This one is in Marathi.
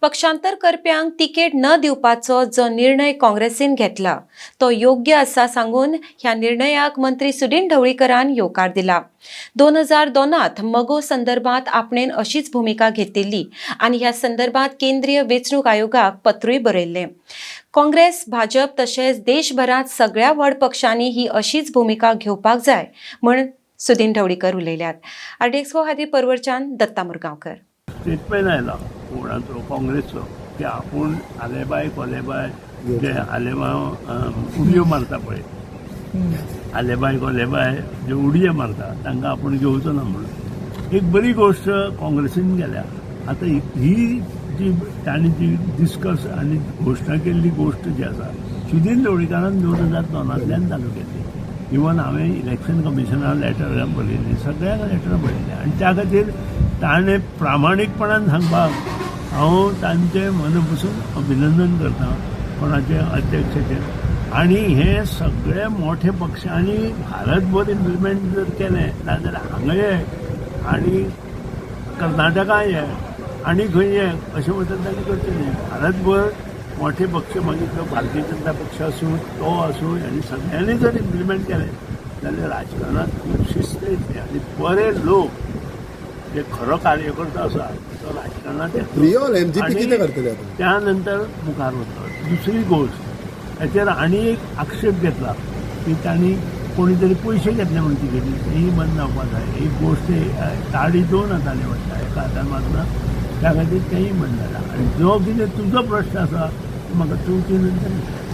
पक्षांतर करप्यांक तिकेट न दिवपाचो जो निर्णय काँग्रेसीन घेतला तो योग्य आसा सांगून ह्या निर्णयाक मंत्री सुदीन ढवळीकरान येवकार दिला। 2002त मगो संदर्भात आपणेन अशीच भूमिका घेतिल्ली आनी ह्या संदर्भात केंद्रीय वेंचणूक आयोगाक पत्रूय बरयल्लें। काँग्रेस, भाजप तशेंच देशभरात सगळ्या व्हड पक्षांनी ही अशीच भूमिका घेवपाक जाय म्हण सुदीन ढवळीकर उलयल्यात। आरडीएक्सपो खातीर परवरच्यान दत्ता मुरगांवकर। स्टेटमेंट आयला कोणाचो काँग्रेसचो की आपूण आलेबाय कोलेबाय जे आलेबाय उडयो मारता पळय, आलेबाय कोलेबाय जे उडयो मारता तांकां आपूण घेवचो ना म्हणून एक बरी गोष्ट काँग्रेसीन केल्या। आता ही जी तांणी जी डिस्कस आनी घोशणा केल्ली गोष्ट जी आसा सुदीन ढवळीकरान 2002तल्यान चालू केल्ली। इवन हांवें इलेक्शन कमिशनाक लेटर बरयल्ली, सगळ्यांक लेटर बरयल्ली आनी त्या खातीर ताणें प्रामाणीकपणान सांगपाक हांव तांचें मनपसून अभिनंदन करता कोणाचे अध्यक्षाचें। आनी हे सगळे मोठे पक्षांनी भारतभर इम्प्लिमेंट जर केलें जाल्यार हांगाय आनी कर्नाटकाय आनी खंय अशें म्हणटा तांणी करचें न्ही। भारतभर मोठे पक्ष मागीर तो भारतीय जनता पक्ष आसूं तो आसूं आनी सगळ्यांनी जर इम्प्लिमेंट केलें जाल्यार राजकारणात खूब शिस्त येतली आनी बरे लोक जे खरो कार्यकर्तो आसा तो राजकारणात येतलो त्या नंतर मुखार वतलो। दुसरी गोष्ट हाचेर आनी एक आक्षेप घेतला की तांणी कोणी तरी पयशे घेतले म्हण तिकेटी, तेही बंद जावपाक जाय। एक गोष्ट ताडी 2 हातांनी वता, एका हातान वाजना त्या खातीर तेंय बंद जाला। आनी जो कितें तुजो प्रश्न आसा म्हाका तूं ती नंतर